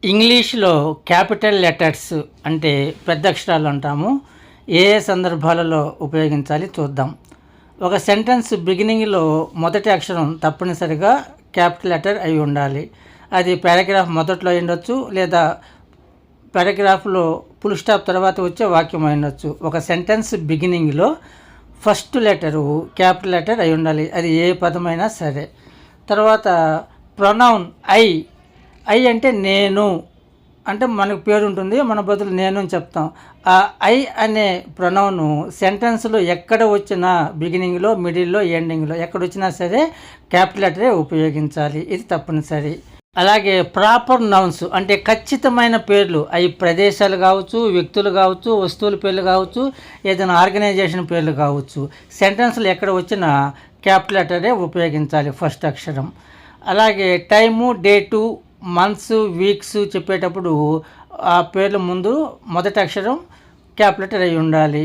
ఇంగ్లీష్లో capital letters అంటే పెద్ద అక్షరాలు అంటాము. ఏ ఏ సందర్భాలలో ఉపయోగించాలి చూద్దాం. ఒక సెంటెన్స్ బిగినింగ్లో మొదటి అక్షరం తప్పనిసరిగా క్యాపిటల్ లెటర్ అయి ఉండాలి. అది పారాగ్రాఫ్ మొదట్లో ఉండొచ్చు, లేదా పారాగ్రాఫ్లో ఫుల్ స్టాప్ తర్వాత వచ్చే వాక్యం అయి ఉండొచ్చు. ఒక సెంటెన్స్ బిగినింగ్లో ఫస్ట్ లెటరు క్యాపిటల్ లెటర్ అయి ఉండాలి, అది ఏ పదమైనా సరే. తర్వాత ప్రొనౌన్ ఐ అంటే నేను, అంటే మనకు పేరు ఉంటుంది, మన బదులు నేను అని చెప్తాం. ఆ ఐ అనే ప్రొనౌను సెంటెన్స్లో ఎక్కడ వచ్చినా, బిగినింగ్లో, మిడిల్లో, ఎండింగ్లో ఎక్కడ వచ్చినా సరే క్యాపిటల్ లెటరే ఉపయోగించాలి, ఇది తప్పనిసరి. అలాగే ప్రాపర్ నౌన్స్ అంటే ఖచ్చితమైన పేర్లు, అవి ప్రదేశాలు కావచ్చు, వ్యక్తులు కావచ్చు, వస్తువుల పేర్లు కావచ్చు, ఏదైనా ఆర్గనైజేషన్ పేర్లు కావచ్చు, సెంటెన్స్లు ఎక్కడ వచ్చినా క్యాపిటల్ లెటరే ఉపయోగించాలి, ఫస్ట్ అక్షరం. అలాగే టైము, డేటు, మంత్స్, వీక్స్ చెప్పేటప్పుడు ఆ పేర్ల ముందు మొదటి అక్షరం క్యాపిటల్ లెటర్ అయి ఉండాలి.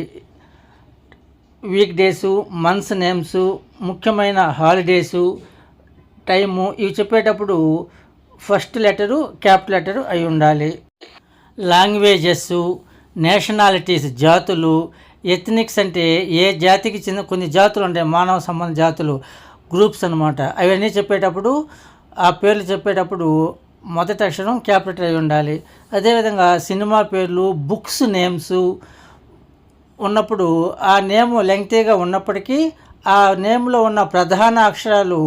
వీక్ డేసు, మంత్స్ నేమ్స్, ముఖ్యమైన హాలిడేసు, టైము ఇవి చెప్పేటప్పుడు ఫస్ట్ లెటరు క్యాపిటల్ లెటరు అయి ఉండాలి. లాంగ్వేజెస్, నేషనాలిటీస్ జాతులు, ఎథనిక్స్ అంటే ఏ జాతికి చెందిన కొన్ని జాతులు ఉంటాయి, మానవ సంబంధ జాతులు, గ్రూప్స్ అన్నమాట. అవన్నీ చెప్పేటప్పుడు ఆ పేర్లు చెప్పేటప్పుడు మొదటి అక్షరం క్యాపిటల్ అయి ఉండాలి. అదేవిధంగా సినిమా పేర్లు, బుక్స్ నేమ్స్ ఉన్నప్పుడు ఆ నేమ్ లెంగ్తీగా ఉన్నప్పటికీ ఆ నేమ్లో ఉన్న ప్రధాన అక్షరాలు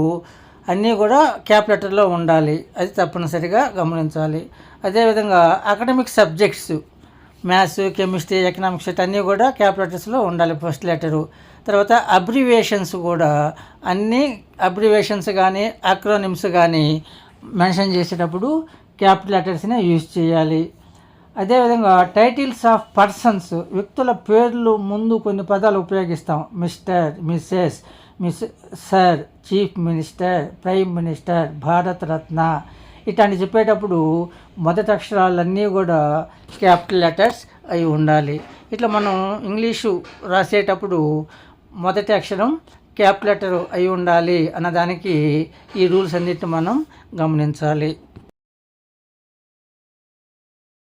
అన్నీ కూడా క్యాపిటల్ లెటర్లో ఉండాలి, అది తప్పనిసరిగా గమనించాలి. అదేవిధంగా academic subjects, maths, chemistry, economics అన్నీ కూడా క్యాపిటల్ లెటర్స్లో ఉండాలి, ఫస్ట్ లెటరు. తర్వాత అబ్రివేషన్స్ కూడా, అన్ని అబ్రివేషన్స్ కానీ అక్రోనిమ్స్ కానీ మెన్షన్ చేసేటప్పుడు క్యాపిటల్ లెటర్స్నే యూజ్ చేయాలి. అదేవిధంగా టైటిల్స్ ఆఫ్ పర్సన్స్, వ్యక్తుల పేర్లు ముందు కొన్ని పదాలు ఉపయోగిస్తాం. Mister, missus, sir, chief minister, prime minister, Bharat Ratna ఇట్లాంటి చెప్పేటప్పుడు మొదటి అక్షరాలన్నీ కూడా క్యాపిటల్ లెటర్స్ అయి ఉండాలి. ఇట్లా మనం ఇంగ్లీషు రాసేటప్పుడు మొదటి అక్షరం క్యాపిటల్ లెటర్ అయి ఉండాలి అన్నదానికి ఈ రూల్స్ అన్నిటిని మనం గమనించాలి.